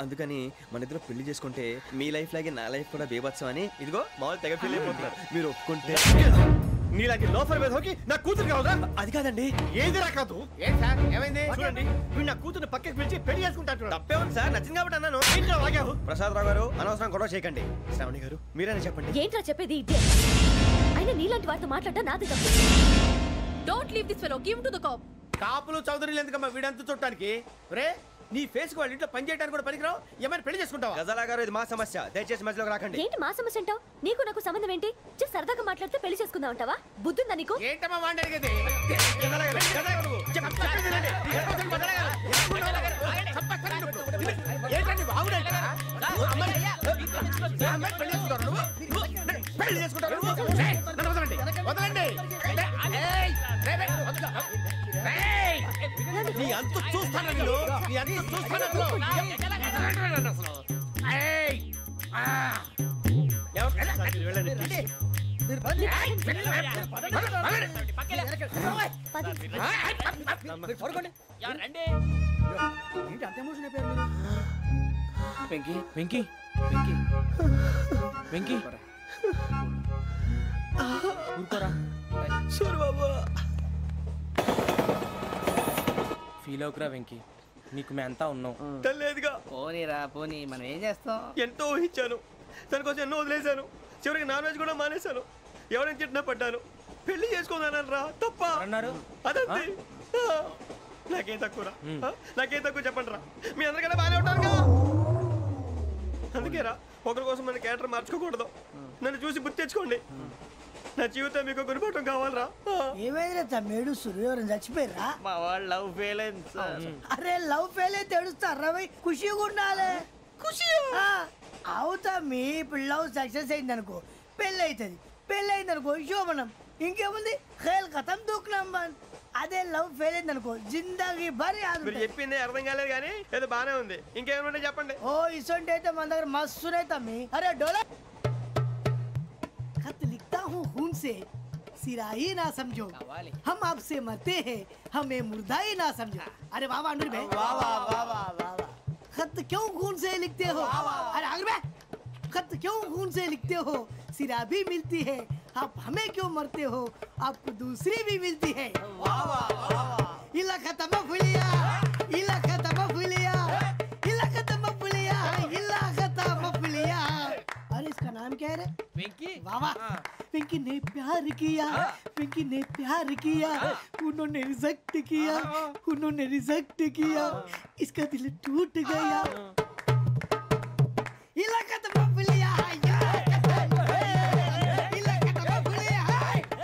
అందుకని మన ఇద్దరు పెళ్లి చేసుకుంటే మీ లైఫ్ లాగే నా లైఫ్ కూడా బేబత్సం అని ఇదిగో మామూలు తెగ పెళ్లి అయిపోతున్నారు. మీరు ఒప్పుకుంటే నీలాంటి లోఫర్ మీద హోకి నా కూతురు కావదా? అది కాదండి. ఏది రాకాదు. ఏం సార్ ఏమైంది? చూడండి వీడు నా కూతురు పక్కకి పిలిచి పెళ్లి చేసుకుంటాడు. తప్పే ఉంది సార్, నచ్చింది కాబట్టి అన్నాను. ప్రసాద్ రావు గారు అనవసరం గొడవ చేయకండి. శ్రావణి గారు మీరైనా చెప్పండి. ఏంట్రా చెప్పేది? అయినా నీలాంటి వారితో మాట్లాడటం నాది తప్పు. Don't leave this fellow. Give him to the cop. కాపులు చౌదరులు ఎందుకమ్మా వీడంతా చూడటానికి రే నీ ఫేస్ వాళ్ళ ఇంట్లో పని చేయడానికి కూడా పనికిరావు ఏమైనా పెళ్లి చేసుకుంటావా గజాలా గారు ఇది మా సమస్య దయచేసి మధ్యలోకి రాకండి ఏంటి మా సమస్య అంటావు? నీకు నాకు సంబంధం ఏంటి? సరదాగా మాట్లాడితే పెళ్లి చేసుకుందాం అంటావా? బుద్ధుందా నీకు? ఏంటమ్మా వాడిని అడిగేది పెళ్లి చేసుకుంటారు వదలండి నీ అంత చూస్తాను నీ అంత చూస్తాను వెంకీ వెంకీ వెంకీ వెంకీ ఊరుకోరా ఫీల్ అవుకురా వెంకీ నీకు మేమంతా ఉన్నాం తెలియదుగా పోనీరా పోనీ మనం ఏం చేస్తాం ఎంతో ఊహించాను తన కోసం ఎన్నో వదిలేశాను చివరికి నాన్ వెజ్ కూడా మానేశాను ఎవరైనా తిట్టినా పడ్డాను పెళ్లి చేసుకున్నానని రా తప్ప అన్నారు అదంతే నాకేం తక్కువ నాకేం తక్కువ చెప్పండి రా మీ అందరికన్నా బాగానే ఉంటారుగా అందుకే రా ఒకరి కోసం మన క్యారెక్టర్ మార్చుకోకూడదు నన్ను చూసి గుర్తు తెచ్చుకోండి నా జీవితం మీకు గురిపటం కావాలరా ఏమైందిరా తమ్మేడు సూర్యవరం చచ్చిపోయిరా మా వాళ్ళు లవ్ ఫెయిల్ అయింది సార్ అరే లవ్ ఫెయిల్ అయితే ఏడుస్తారా భయ్ ఖుషిగా ఉండాలి ఖుషి అవుతా మీ ఇప్పుడు లవ్ సక్సెస్ అయింది అనుకో పెళ్ళి అవుతుంది పెళ్ళి అయింది అనుకో శోభనం ఇంకేముంది ఖేల్ కథం దూకునాం బాన్ అదే లవ్ ఫెయిల్ అయింది అనుకో జిందాగీ భారీ మీరు చెప్పింది అర్థం కాలేదు కానీ ఏదో బానే ఉంది ఇంకేమైనా చెప్పండి ఓ ఇసొంటి అయితే మన దగ్గర మస్తునే తమ్మి అరే డోలా खत लिखता हूँ खून से सिरा ही ना समझो हम आपसे मरते हैं हमें मुर्दा ही ना समझो अरे वाह वाह भाई वाह वाह वाह वाह वाह खत क्यों खून से लिखते हो अरे आगे भाई खत क्यों खून से लिखते हो सिरा भी मिलती है आप हमें क्यों मरते हो आपको दूसरी भी मिलती है वाह वाह वाह इला खत्म फुलिया इला खत्म फुलिया इला खत्म फुलिया इला खत्म फुलिया अरे इसका नाम क्या है रे వెంకీ वाह वाह पिंकी ने प्यार किया पिंकी ने प्यार किया उन्होंने रिजेक्ट किया उन्होंने रिजेक्ट किया इसका दिल टूट गया इलाका तो बबलिया इलाका तो बबलिया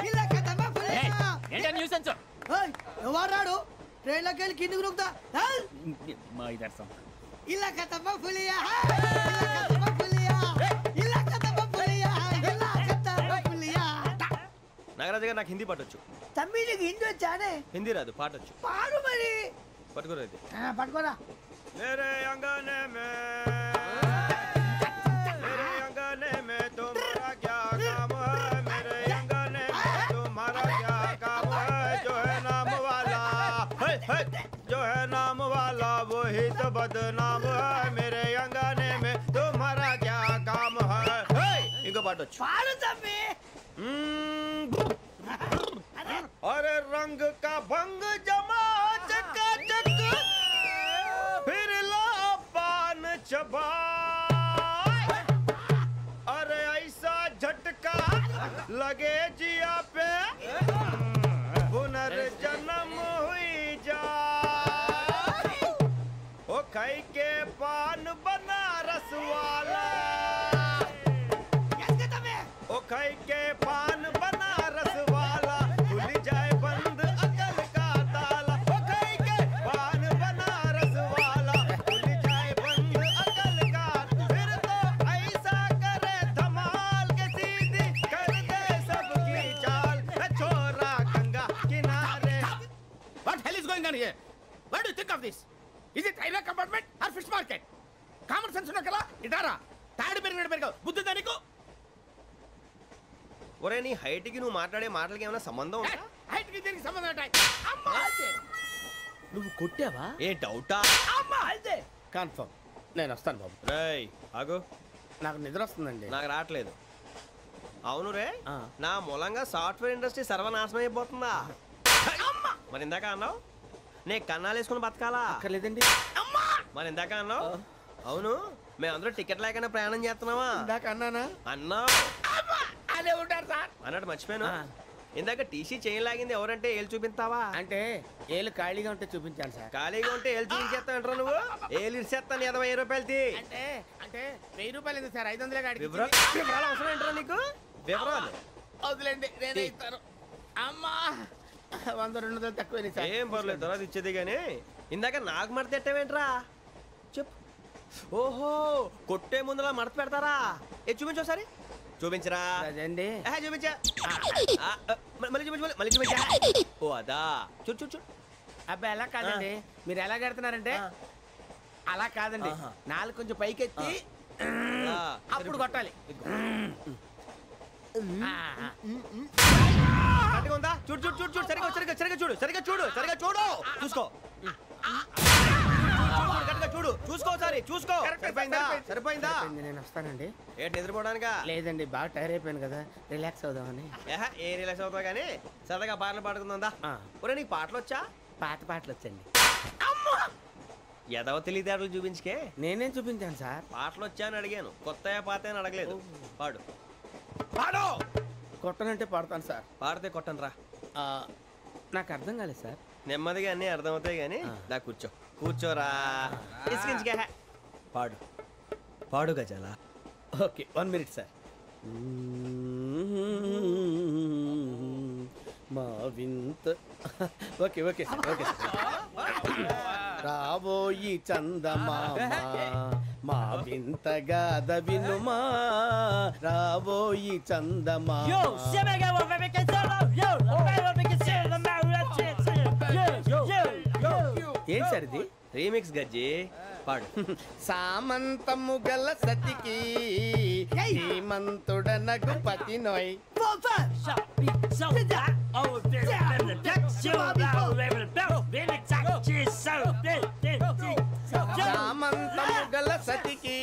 इलाका तो बबलिया ఏంటా న్యూసెన్స్ ओए ఎవరాడు ట్రైన్ లోకి వెళ్ళి కిందికి రుకుతా మా ఇదర్సం इलाका तो बबलिया इलाका तो बबलिया इलाका तो बबलिया इलाका तो बबलिया నాగరాజు గారు నాకు హిందీ పాటొచ్చు తమ్మి నీకు హిందీ వచ్చానే హిందీ రాదు పాటొచ్చు పాడు మరి పట్టుకోరు అయితే పట్టుకోరా मेरे अंगने में तुम्हारा क्या काम है मेरे अंगने में तुम्हारा क्या काम है जो है नाम वाला जो है नाम वाला वही तो बदनाम है मेरे अंगने में तुम्हारा क्या काम है इनको पाटो पाड़ो तम्मी अरे रंग का भंग जमा चकाचक फिर ला पान चबा अरे ऐसा झटका लगे जिया पे पुनर्जन्म हुई जा ओ खाई के पान बनारस वाला ओ खाई के पान बनारस वाला खुल जाए बंद अकल का ताला ओ खाई के पान बनारस वाला खुल जाए बंद अकल का फिर तो ऐसा करे धमाल के सीधी कर दे सबकी चाल छोरा गंगा किनारे What hell is going on here? What do you think of this? Is it railway compartment or fish market? Common sense ఉన్న కదా ఇటారా తాడు పెరిగాడు బుద్ధి నీకు ఒరే నీ హైట్ కి నువ్వు మాట్లాడే మాటలకి ఏమైనా సంబంధం ఉందా హైట్ కి దీనికి సంబంధం ఉంటాయి అమ్మా నువ్వు కొట్టావా ఏ డౌటా అమ్మా అయితే కన్ఫర్మ్ నేను వస్తాను బాబు రేయ్ ఆగు నాకు నిద్ర వస్తుందండి నాకు రావట్లేదు అవును రే నా మూలంగా సాఫ్ట్వేర్ ఇండస్ట్రీ సర్వనాశనం అయిపోతుందా మరి ఇందాక అన్నావు నే కన్నాలు వేసుకుని బతకాలా అక్కర్లేదండి మరి ఇందాక అన్నావు అవును మేమందరూ టికెట్ లేకనే ప్రయాణం చేస్తున్నావా ఇందాక అన్నానా అన్నావు అదే ఉంటారు సార్ అన్నట్టు మర్చిపోయాను ఇందాక టీసీ చేయి లాగింది ఎవరంటే ఏళ్ళు చూపిస్తావా? అంటే ఏళ్ళు ఖాళీగా ఉంటే చూపించాను సార్. ఖాళీగా ఉంటే ఏళ్ళు చూపించేస్తానంటారా నువ్వు? ఏళ్ళు ఇచ్చేస్తాను 20 రూపాయలది. అంటే అంటే 1000 రూపాయలు ఎందుకు సార్? 500 గాడికి వివరాలు అవసరం ఏంటరా నీకు? వివరాలు వదిలేండి, నేనే ఇస్తాను. అమ్మా 100-200 తక్కువ సార్. ఏం పర్లేదు, తర్వాత ఇచ్చేది కానీ ఇందాక నాకు మడత పెట్టావేంట్రా? చెప్పు. ఓహో, కొట్టే ముందులా మడత పెడతారా? ఏ చూపించు ఒకసారి. చూపించరా? అదండి చూపించా. మళ్ళీ చూపించు, మళ్ళీ చూపించా. ఓ అదా, చూడు చూడు చూడు. అబ్బాయి ఎలా కాదండి, మీరు ఎలా కడుతున్నారంటే అలా కాదండి, నాలుగు కొంచెం పైకెత్తి అప్పుడు కొట్టాలి. ఉందా? చూడు చూడు చూడు చూడు, సరిగా సరిగా సరిగా చూడు, సరిగా చూడు, సరిగా చూడు, చూసుకో. చూడు చూసుకో, సారి చూసుకో. సరిపోయిందా? నేను వస్తానండి. ఏంటి నిద్రపోవడానికా? లేదండి, బాగా టైర్ అయిపోయాను కదా, రిలాక్స్ అవుదామని. ఏ రిలాక్స్ అవుతావు కానీ సరదాగా పాటలు పాడుకుందా? ఒరే నీకు పాటలు వచ్చా? పాత పాటలు వచ్చండి. ఎదవ తెలివితేటలు చూపించుకే. నేనేం చూపించాను సార్? పాటలు వచ్చా అని అడిగాను, కొత్త పాత అని అడగలేదు. పాడు పాడు. కొట్టనంటే పాడతాను సార్. పాడితే కొట్టను రా. నాకు అర్థం కాలేదు సార్. నెమ్మదిగా అన్నీ అర్థమవుతాయి కానీ నా కూర్చో. కూర్చోరా. ఇసుకించుకే. పాడు పాడు గజాల. Okay, 1 minute sir. మా వింత. Okay okay sir, okay sir. రాబోయి చందమామ మా వింతగా వినుమా, రాబోయి చందమామ. ఏం సార్ ఇది? రీమిక్స్ గజ్జి. పాడు. సామంతము గల సతికి శ్రీమంతుడనగు పతి నోయ్. సామంతము గల సతికి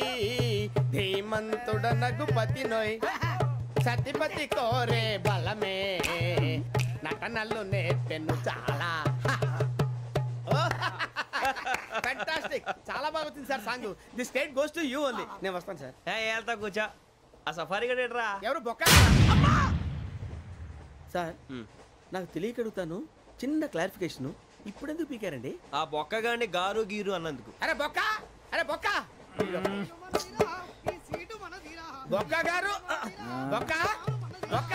ధీమంతుడనగు పతి నోయ్. సతిపతి కోరే బలమే నటనలు నేర్పెను చాలా. ఫ్యాంటాస్టిక్, చాలా బాగా వచ్చింది sir song. The state goes to you only. నేను వస్తాను సార్. వెళ్తా కూర్చో. ఆ సఫారీ గడేట్రా? ఎవరు బొక్క సార్? నాకు తెలియక అడుగుతాను, చిన్న క్లారిఫికేషన్. ఇప్పుడు ఎందుకు పీకారండి? ఆ బొక్కగాండి గారు గీరు అన్నందుకు. అరే బొక్క, అరే బొక్క, బొక్క గారు, బొక్క బొక్క.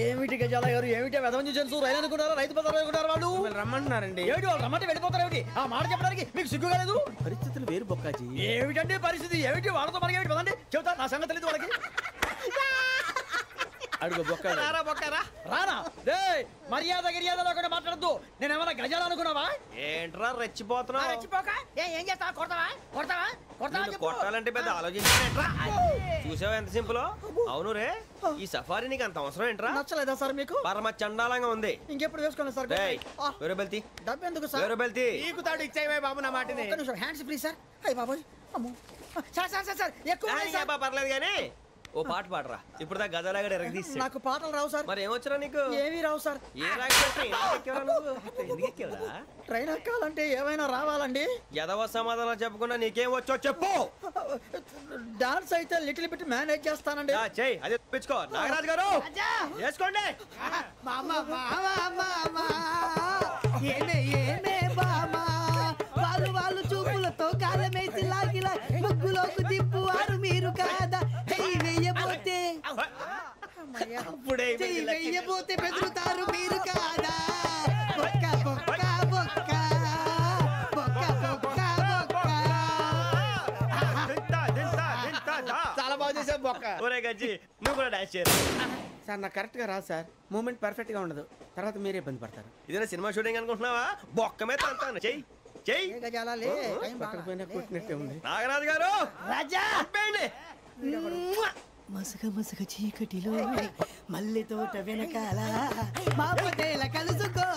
ఏమిటి గజాల గారు, ఏమిటి వెదవని జంతువు? రైలు అనుకున్నారా? రైతు బజార్ అనుకున్నారా? వాళ్ళు రమ్మంటున్నారండి. ఏమిటి వాళ్ళు రమ్మంటే వెళ్ళిపోతారు? ఏమిటి ఆ మాట చెప్పడానికి మీకు సిగ్గు కాలేదు? పరిస్థితులు వేరు బొక్కాజీ. ఏమిటండి పరిస్థితి? ఏమిటి వాళ్ళతో మనకి ఏమిటి? పదండి చెబుతా, నా సంగతి తెలియదు వాళ్ళకి. అడుగు బొక్క. రారా బొక్కరా. రానా? రే మర్యాద గిర్యాద లేకుండా మాట్లాడద్దు. నేనేమన్నా గజాలు అనుకున్నావా? ఏంట్రా రెచ్చిపోతున్నావు? రెచ్చిపోక ఏం చేస్తావా? కొడతావా కొడతావా కొడతావా? కొట్టాలంటే పెద్ద ఆలోచించానేట్రా. చూసావా ఎంత సింపుల్? అవును రే, ఈ సఫారీ నీకు అంత అవసరం ఏంట్రా? నచ్చలేదా సార్ మీకు? పరమ చండాలంగా ఉంది. ఇంకెప్పుడు వేసుకోండి సార్. వేరే బెల్తి. డబ్బు ఎందుకు సార్? వేరే బెల్తి. నీకు తాడు ఇచ్చేవే బాబు నా మాటని. Hands please sir. అయ్యి బాబోయ్, అమ్మో సార్ సార్ సార్ సార్ ఎక్కువ పర్లేదు కానీ ఓ పాట పాడరా. ఇప్పుడు దా గదలాగడ ఎరగదీసి. నాకు పాటలు రావు సార్. మరి ఏమొచ్చరా నీకు? ఏమీ రావు సార్. ఏ ట్రైన్ ఎక్కాలంటే ఏమైనా రావాలండి? ఎదవ సమాధానం చెప్పకుండా నీకేం వచ్చో చెప్పు. డాన్స్ అయితే లిటిల్ బిట్ మేనేజ్ చేస్తానండి. చెయ్యి, అదే తెప్పించుకో. నాగరాజు గారు వేసుకోండి. ఏమే ఏమే బామా, వాళ్ళు వాళ్ళు చూపులతో కాలమేసి లాగిలా ముగ్గులోకి తిప్పువారు మీరు కాదా? చెయ్యి వేయబోతే చెయ్యి వేయబోతే బెదురుతారు మీరు కాదా? బొక్క బొక్క బొక్క బొక్క బొక్క బొక్క. చాలా బాగా చేసావు బొక్క. ఒరే గజ్జి, నువ్వు కూడా డాన్స్ చేయరు సార్? నాకు కరెక్ట్ గా రాదు సార్. మూమెంట్ పర్ఫెక్ట్ గా ఉండదు, తర్వాత మీరే ఇబ్బంది పడతారు. ఇదేనా సినిమా షూటింగ్ అనుకుంటున్నావా? బొక్క మీద అంటాను. చెయ్యి చెయ్యి. కొట్టినట్టే ఉంది. నాగరాజు గారు రాజా చెప్పండి. మసగ మసగ చీకటిలో మల్లె తోట వెనకాల మా పటేల కలుసుకో,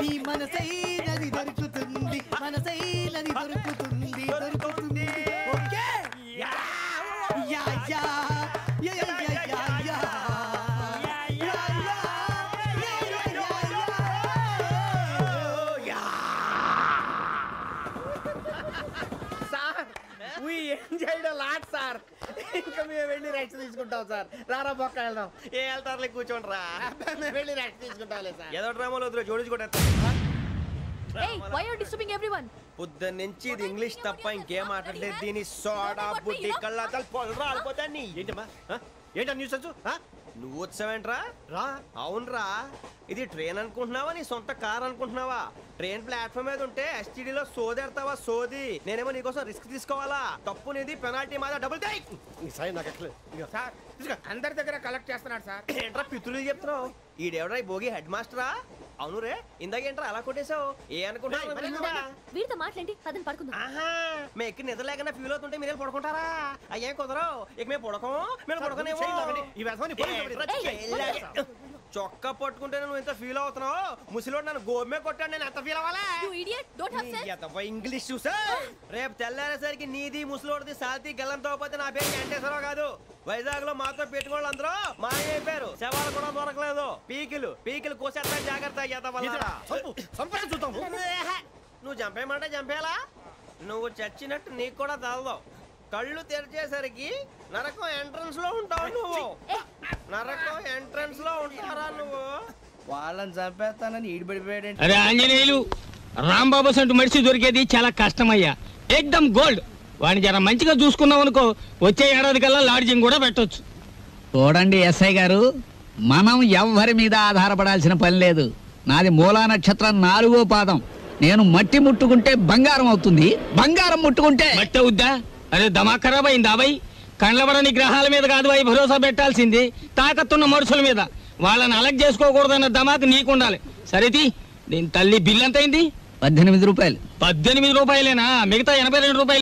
నీ మనసైనది దొరుకుతుంది, మనసైనది దొరుకుతుంది దొరుకుతుంది. Okay yeah yeah yeah yeah yeah yeah. Sir we enjoyed a lot sir. ఇంకా మేము వెళ్ళి రెస్ట్ తీసుకుంటాం సార్. రారా పక్క వెళ్దాం. ఏ వెళ్తారులే, కూర్చోండి రా. మేము వెళ్ళి రెస్ట్ తీసుకుంటాంలే సార్. ఏదో డ్రామాలో వద్దు, జోడించుకుంటా. పొద్దున్న నుంచి ఇది ఇంగ్లీష్ తప్ప ఇంకేం మాట్లాడలేదు. దీని సోడా బుద్ధి కళ్ళాతలు పొలరా ఆడిపోతాన్ని. ఏంటమ్మా ఏంటా న్యూస్ వచ్చు? నువ్వు వచ్చావేంట్రా? రా. అవునరా, ఇది ట్రైన్ అనుకుంటున్నావా నీ సొంత కార్ అనుకుంటున్నావా? ట్రైన్ ప్లాట్ఫామ్ మీద ఉంటే ఎస్టీడీలో సోదేడతావా సోది? నేనేమో నీకోసం రిస్క్ తీసుకోవాలా? తప్పు నీది, పెనాల్టీ మాదా, డబుల్ టై. సార్ అందరి దగ్గర కలెక్ట్ చేస్తున్నాడు సార్. ఏంట్రా పితులు చెప్తున్నావు? ఈడెవడ్రా ఈ భోగి హెడ్ మాస్టరా? అవును రే, ఇందాకేంట్రా అలా కొట్టేశావు? ఏ అనుకుంటున్నావు? వీరితో మాట్లాడి పదని పడుకుందాం. ఆహా, మేము ఎక్కడ నిద్ర లేకుండా ఫీల్ అవుతుంటే మీరేం పడుకుంటారా? అయ్యేం కుదరవు. ఇక మేము పడకం, మేము పడకనేమో. చొక్కా పట్టుకుంటే నువ్వు ఎంత ఫీల్ అవుతున్నావు? ముసలివాడు నన్ను గోమే కొట్టాడు, నేను ఎంత ఫీల్ అవ్వాలా? ఇంగ్లీష్ చూసా. రేపు తెల్లారేసరికి నీది ముసలివాడిది సాల్తీ గల్లంతో పోతే నా పేరు వెంకటేశ్వరరావు కాదు. వైజాగ్ లో మాతో పెట్టుకోళ్ళు అందరూ మాయమైపోయారు. శవాలు కూడా దొరకలేదు. పీకిలు కోసేస్తా, జాగ్రత్త. నువ్వు చంపేయమంటే చంపేలా? నువ్వు చచ్చినట్టు నీకు కూడా తగదు. కళ్ళు తెరిచేసరికి నరకం ఎంట్రన్స్ లో ఉంటావు నువ్వు. నరకం ఎంట్రన్స్ లో ఉంటారా నువ్వు? వాళ్ళని చంపేస్తానని ఈడిపడిపోయాడు. అరే ఆంజనేయులు, రాంబాబు సంటూ మనిషి దొరికేది చాలా కష్టమయ్యా. ఏకదమ్ గోల్డ్. వాడిని జర మంచిగా చూసుకున్నావు అనుకో, వచ్చే ఏడాది కల్లా లాడ్జింగ్ కూడా పెట్టొచ్చు. చూడండి ఎస్ఐ గారు, మనం ఎవ్వరి మీద ఆధారపడాల్సిన పని లేదు. నాది మూలా నక్షత్రం 4వ పాదం. నేను మట్టి ముట్టుకుంటే బంగారం అవుతుంది, బంగారం ముట్టుకుంటే మట్టి అవుద్దా? అరే దమా ఖరాబ్ అయిందా బాయ్? కండ్లబడని గ్రహాల మీద కాదు అవి భరోసా పెట్టాల్సింది తాకత్తున్న మనుషుల మీద. వాళ్ళని అలగ్ చేసుకోకూడదన్న దమాకు నీకుండాలి. సరేది, దీని తల్లి బిల్ ఎంత అయింది? 18 రూపాయలు. 18 రూపాయలేనా? మిగతా 82 రూపాయలు